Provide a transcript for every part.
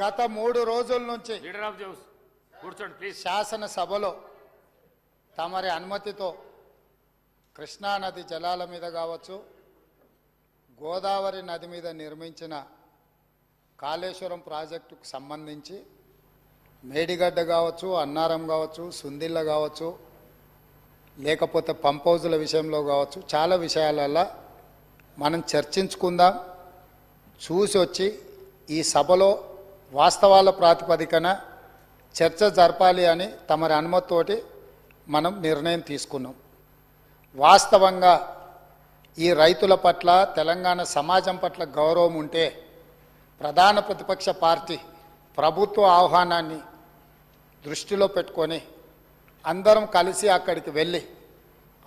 గత 3 రోజుల నుంచి శాసనసభలో తమరి అనుమతితో కృష్ణానది జలాల మీద కావచ్చు, గోదావరి నది మీద నిర్మించిన కాళేశ్వరం ప్రాజెక్టుకు సంబంధించి మేడిగడ్డ కావచ్చు, అన్నారం కావచ్చు, సుందిళ్ళ కావచ్చు, లేకపోతే పంప్ హౌజుల విషయంలో కావచ్చు, చాలా విషయాలలో మనం చర్చించుకుందాం. చూసి వచ్చి ఈ సభలో వాస్తవాల ప్రాతిపదికన చర్చ జరపాలి అని తమరి అనుమతితోటి మనం నిర్ణయం తీసుకున్నాం. వాస్తవంగా ఈ రైతుల పట్ల, తెలంగాణ సమాజం పట్ల గౌరవం ఉంటే ప్రధాన ప్రతిపక్ష పార్టీ ప్రభుత్వ ఆహ్వానాన్ని దృష్టిలో పెట్టుకొని అందరం కలిసి అక్కడికి వెళ్ళి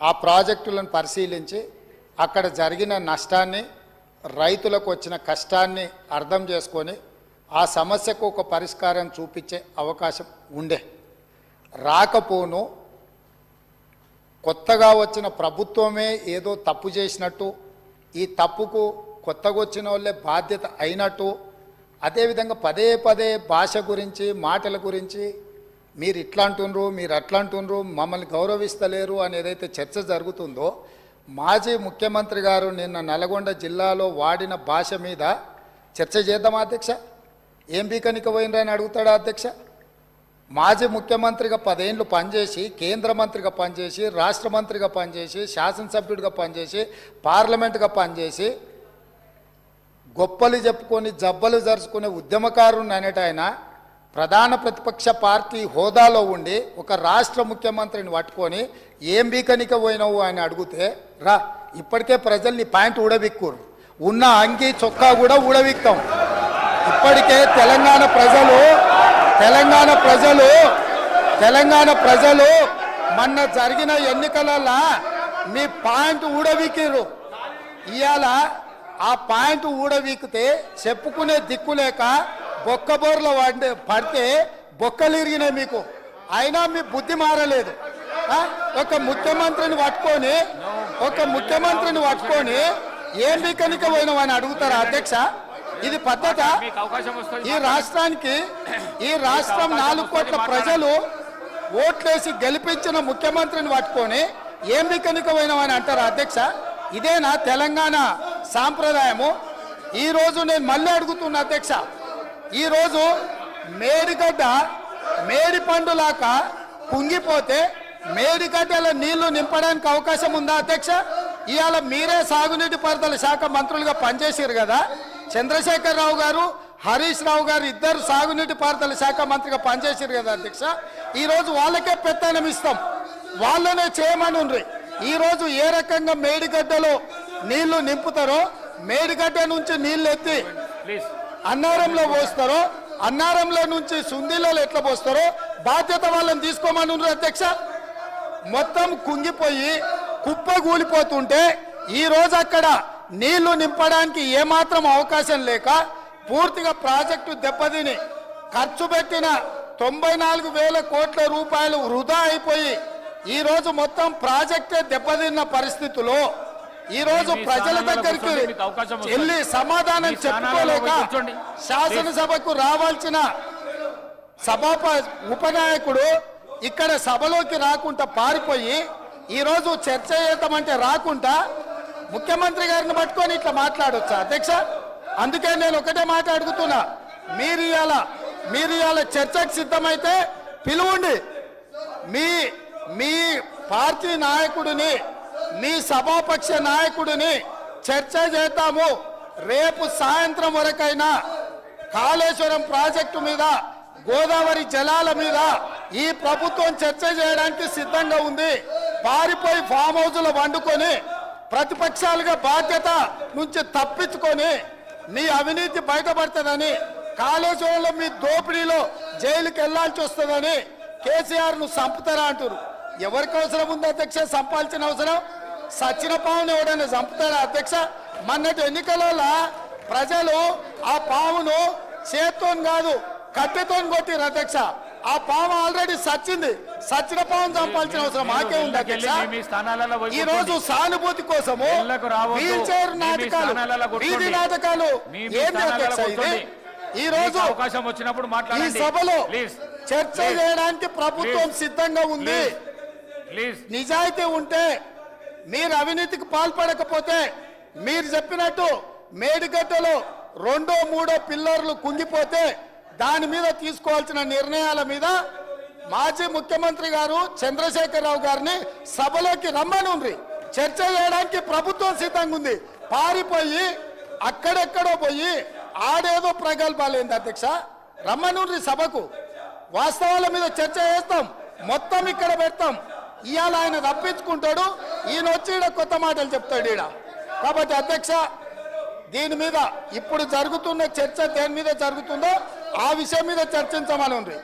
ఆ ప్రాజెక్టులను పరిశీలించి అక్కడ జరిగిన నష్టాన్ని, రైతులకు వచ్చిన కష్టాన్ని అర్థం చేసుకొని ఆ సమస్యకు ఒక పరిష్కారం చూపించే అవకాశం ఉండే. రాకపోను కొత్తగా వచ్చిన ప్రభుత్వమే ఏదో తప్పు చేసినట్టు, ఈ తప్పుకు కొత్తగా వచ్చిన వాళ్ళే బాధ్యత అయినట్టు, అదేవిధంగా పదే పదే భాష గురించి, మాటల గురించి మీరు ఇట్లా అంటున్నారు, మీరు అట్లా అంటున్నారు, మమ్మల్ని గౌరవిస్తలేరు అని ఏదైతే చర్చ జరుగుతుందో, మాజీ ముఖ్యమంత్రి గారు నిన్న నల్గొండ జిల్లాలో వాడిన భాష మీద చర్చ చేద్దామా అధ్యక్ష? ఏం బీకనికి పోయినరా అని అడుగుతాడా అధ్యక్ష? మాజీ ముఖ్యమంత్రిగా 10 ఏళ్ళు పనిచేసి, కేంద్ర మంత్రిగా పనిచేసి, రాష్ట్ర మంత్రిగా పనిచేసి, శాసనసభ్యుడిగా పనిచేసి, పార్లమెంటుగా పనిచేసి, గొప్పలు చెప్పుకొని జబ్బలు జరుచుకునే ఉద్యమకారుని అనేట ఆయన ప్రధాన ప్రతిపక్ష పార్టీ హోదాలో ఉండి ఒక రాష్ట్ర ముఖ్యమంత్రిని పట్టుకొని ఏం బీకనిక పోయినావు అని అడిగితే, రా ఇప్పటికే ప్రజల్ని పాయింట్ ఊడబిక్కురు, ఉన్న అంగి చొక్కా కూడా ఊడబిక్తాం. ఇప్పటికే తెలంగాణ ప్రజలు మొన్న జరిగిన ఎన్నికలలో మీ పాయింట్ ఊడబిక్కిరు. ఇవాళ ఆ పాయింట్ ఊడబీకితే చెప్పుకునే దిక్కులేక బొక్కబోర్లో పడితే బొక్కలు ఇరిగినాయి మీకు. అయినా మీ బుద్ధి మారలేదు. ఒక ముఖ్యమంత్రిని పట్టుకొని ఏం బీకనిక పోయినావు అని అడుగుతారా అధ్యక్ష? ఇది పద్ధత? ఈ రాష్ట్రం 4 కోట్ల ప్రజలు ఓట్లేసి గెలిపించిన ముఖ్యమంత్రిని పట్టుకొని ఏం బీకనిక పోయినావు అని అంటారా అధ్యక్ష? ఇదేనా తెలంగాణ సాంప్రదాయము? ఈరోజు నేను మళ్ళీ అడుగుతున్నా అధ్యక్ష, ఈరోజు మేడిగడ్డ మేడి పండులాక కుంగిపోతే మేడిగడ్డల నీళ్లు నింపడానికి అవకాశం ఉందా అధ్యక్ష? ఇవాళ మీరే సాగునీటి పారుదల శాఖ మంత్రులుగా పనిచేసారు కదా. చంద్రశేఖరరావు గారు, హరీష్ రావు గారు ఇద్దరు సాగునీటి పారుదల శాఖ మంత్రిగా పనిచేసారు కదా అధ్యక్ష. ఈరోజు వాళ్ళకే పెత్తనం ఇస్తాం, వాళ్ళనే చేయమని ఉండ్రి. ఈరోజు ఏ రకంగా మేడిగడ్డలో నీళ్లు నింపుతారో, మేడిగడ్డ నుంచి నీళ్లు ఎత్తి అన్నారంలో పోస్తారో, అన్నారంలో నుంచి సుందిలలో ఎట్లా పోస్తారో బాధ్యత వాళ్ళని తీసుకోమని ఉండ్రి అధ్యక్ష. మొత్తం కుంగిపోయి కుప్ప కూలిపోతుంటే ఈరోజు అక్కడ నీళ్లు నింపడానికి ఏమాత్రం అవకాశం లేక పూర్తిగా ప్రాజెక్టు దెబ్బతిని ఖర్చు పెట్టిన 94,000 కోట్ల రూపాయలు వృధా అయిపోయి ఈరోజు మొత్తం ప్రాజెక్టే దెబ్బతిన్న పరిస్థితుల్లో ఈరోజు ప్రజల దగ్గరికి వెళ్ళి సమాధానం చెప్పుకోలేక శాసనసభకు రావాల్సిన ఉపనాయకుడు ఇక్కడ సభలోకి రాకుండా పారిపోయి ఈరోజు చర్చ చేద్దామంటే రాకుండా ముఖ్యమంత్రి గారిని పట్టుకొని ఇట్లా మాట్లాడొచ్చా అధ్యక్ష? అందుకే నేను ఒకటే మాట అడుగుతున్నా, మీరు ఇవాళ చర్చకు సిద్ధమైతే పిలువండి. మీ పార్టీ నాయకుడిని, మీ సభాపక్ష నాయకుడిని చర్చ చేద్దాము. రేపు సాయంత్రం వరకైనా కాళేశ్వరం ప్రాజెక్టు మీద, గోదావరి జలాల మీద ఈ ప్రభుత్వం చర్చ చేయడానికి సిద్ధంగా ఉంది. పారిపోయి ఫామ్ హౌస్లో వండుకొని ప్రతిపక్షాలుగా బాధ్యత నుంచి తప్పించుకొని మీ అవినీతి బయటపడుతుందని, కాళేశ్వరంలో మీ దోపిడీలో జైలుకి వెళ్లాల్సి వస్తుందని కేసీఆర్ను చంపుతారా అంటారు. ఎవరికి అవసరం ఉంది అధ్యక్ష చంపాల్సిన అవసరం? సచిన పావును ఎవడైనా చంపుతారా అధ్యక్ష? మొన్నటి ఎన్నికలలో ప్రజలు ఆ పావును చేత్తో కాదు కట్టెతో కొట్టిరు అధ్యక్ష. ఆ పాము ఆల్రెడీ సచ్చింది. సచ్చిన పాము చంపాల్సిన అవసరం మాకే ఉంది అధ్యక్ష. ఈ రోజు సానుభూతి కోసము వీల్ చైర్ నాటకాలు, వీధి నాటకాలు ఏంటి అధ్యక్ష? ఇది ఈ రోజు అవకాశం వచ్చినప్పుడు ఈ మాట్లాడండి సభలో ప్లీజ్ చర్చ చేయడానికి ప్రభుత్వం సిద్ధంగా ఉంది. ప్లీజ్ నిజాయితీ ఉంటే, మీరు అవినీతికి పాల్పడకపోతే, మీరు చెప్పినట్టు మేడిగడ్డలో 2, 3 పిల్లర్లు కుంగిపోతే దాని మీద తీసుకోవాల్సిన నిర్ణయాల మీద మాజీ ముఖ్యమంత్రి గారు చంద్రశేఖరరావు గారిని సభలోకి రమ్మనుండ్రి. చర్చ చేయడానికి ప్రభుత్వం సిద్ధంగా ఉంది. పారిపోయి అక్కడెక్కడో పోయి ఆడేదో ప్రగల్భాలేంది అధ్యక్ష. రమ్మనుండ్రి సభకు, వాస్తవాల మీద చర్చ చేస్తాం, మొత్తం ఇక్కడ పెడతాం. ఇవాళ ఆయన తప్పించుకుంటాడు, ఈయన వచ్చి ఈడ కొత్త మాటలు చెప్తాడు ఈడ. కాబట్టి అధ్యక్ష, దీని మీద ఇప్పుడు జరుగుతున్న చర్చ దేని మీద జరుగుతుందో ఆ విషయం మీద చర్చించమని.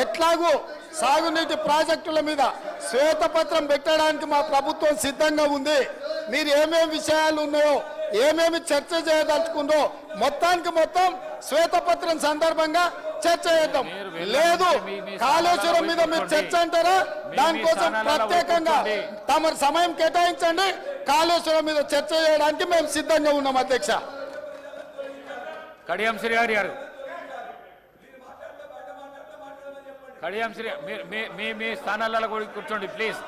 ఎట్లాగూ సాగునీటి ప్రాజెక్టుల మీద శ్వేతపత్రం పెట్టడానికి మా ప్రభుత్వం సిద్ధంగా ఉంది. మీరు ఏమేమి విషయాలు ఉన్నాయో, ఏమేమి చర్చ చేయదలుచుకుందో మొత్తానికి మొత్తం శ్వేతపత్రం సందర్భంగా చర్చ చేద్దాం. లేదు కాళేశ్వరం మీద మీరు చర్చ అంటారా, దానికోసం ప్రత్యేకంగా తమ సమయం కేటాయించండి. కాళేశ్వరం మీద చర్చ చేయడానికి మేము సిద్ధంగా ఉన్నాం అధ్యక్ష. కడియం శ్రీహరి గారు, కడియం శ్రీ మీ స్థానాలలో కూర్చోండి ప్లీజ్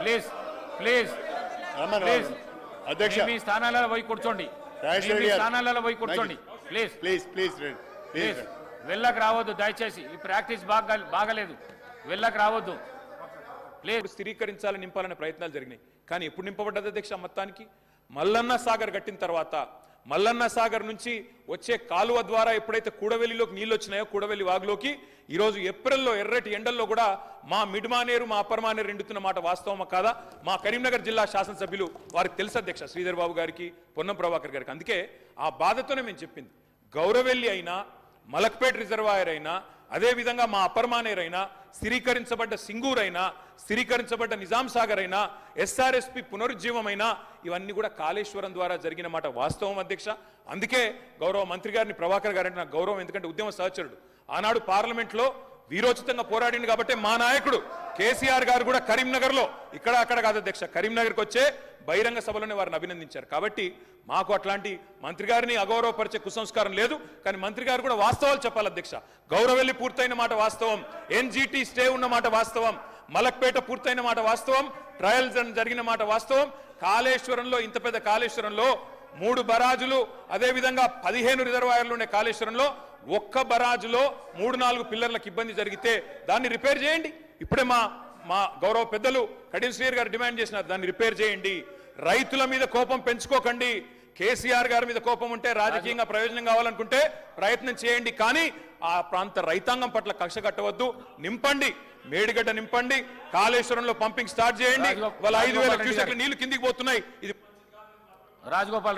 ప్లీజ్ ప్లీజ్ ప్లీజ్. అధ్యక్ష, మీ స్థానాలలో పోయి కూర్చోండి, మీ స్థానాలలో పోయి కూర్చోండి ప్లీజ్ ప్లీజ్ ప్లీజ్ ప్లీజ్. వెళ్ళకు రావద్దు దయచేసి, ఈ ప్రాక్టీస్ బాగలేదు, వెళ్ళకు రావద్దు ప్లీజ్. స్థిరీకరించాలని నింపాలనే ప్రయత్నాలు జరిగినాయి, కానీ ఎప్పుడు నింపబడ్డది అధ్యక్ష? మొత్తానికి మల్లన్న సాగర్ కట్టిన తర్వాత మల్లన్న సాగర్ నుంచి వచ్చే కాలువ ద్వారా ఎప్పుడైతే కూడవెల్లిలోకి నీళ్ళు వచ్చినాయో, కూడవెల్లి వాగులోకి ఈరోజు ఏప్రిల్లో ఎర్రటి ఎండల్లో కూడా మా మిడ్మానేరు మా అప్పర్ మానేరు ఎండుతున్న మాట వాస్తవమా కాదా? మా కరీంనగర్ జిల్లా శాసనసభ్యులు వారికి తెలుసు అధ్యక్ష, శ్రీధర్ బాబు గారికి, పొన్నం ప్రభాకర్ గారికి. అందుకే ఆ బాధతోనే మేము చెప్పింది, గౌరవెల్లి అయినా, మలక్పేట్ రిజర్వాయర్ అయినా, అదేవిధంగా మా అప్పర్ మానేరు అయినా, స్థిరీకరించబడ్డ సింగూర్ అయినా, స్థిరీకరించబడ్డ నిజాం సాగర్ అయినా, ఎస్ఆర్ఎస్పి పునరుజ్జీవమైనా, ఇవన్నీ కూడా కాళేశ్వరం ద్వారా జరిగిన మాట వాస్తవం అధ్యక్ష. అందుకే గౌరవ మంత్రి గారిని, ప్రభాకర్ గారు అంటే నాకు గౌరవం, ఎందుకంటే ఉద్యమ సహచరుడు. ఆనాడు పార్లమెంట్లో వీరోచితంగా పోరాడింది కాబట్టి మా నాయకుడు కేసీఆర్ గారు కూడా కరీంనగర్లో, ఇక్కడ అక్కడ కాదు అధ్యక్ష, కరీంనగర్కి వచ్చే బహిరంగ సభలోనే వారిని అభినందించారు. కాబట్టి మాకు అట్లాంటి మంత్రి గారిని అగౌరవపరిచే కుసంస్కారం లేదు. కానీ మంత్రి గారు కూడా వాస్తవాలు చెప్పాలి అధ్యక్ష. గౌరవెల్లి పూర్తయిన మాట వాస్తవం, ఎన్జిటి స్టే ఉన్న మాట వాస్తవం, మలక్పేట పూర్తయిన మాట వాస్తవం, ట్రయల్స్ జరిగిన మాట వాస్తవం. కాళేశ్వరంలో, ఇంత పెద్ద కాళేశ్వరంలో 3 బరాజులు, అదేవిధంగా 15 రిజర్వాయర్లు ఉండే కాళేశ్వరంలో ఒక్క బరాజులో 3-4 పిల్లర్లకు ఇబ్బంది జరిగితే దాన్ని రిపేర్ చేయండి. ఇప్పుడే మా గౌరవ పెద్దలు కడియం శ్రీహరి గారు డిమాండ్ చేసినారు, దాన్ని రిపేర్ చేయండి. రైతుల మీద కోపం పెంచుకోకండి. కేసీఆర్ గారి మీద కోపం ఉంటే, రాజకీయంగా ప్రయోజనం కావాలనుకుంటే ప్రయత్నం చేయండి, కానీ ఆ ప్రాంత రైతాంగం పట్ల కక్ష కట్టవద్దు. నింపండి, మేడిగడ్డ నింపండి, కాళేశ్వరంలో పంపింగ్ స్టార్ట్ చేయండి. వాళ్ళ 5,000 క్యూసెక్ల నీళ్లు కిందికి పోతున్నాయి. ఇది రాజగోపాల్ రెడ్డి.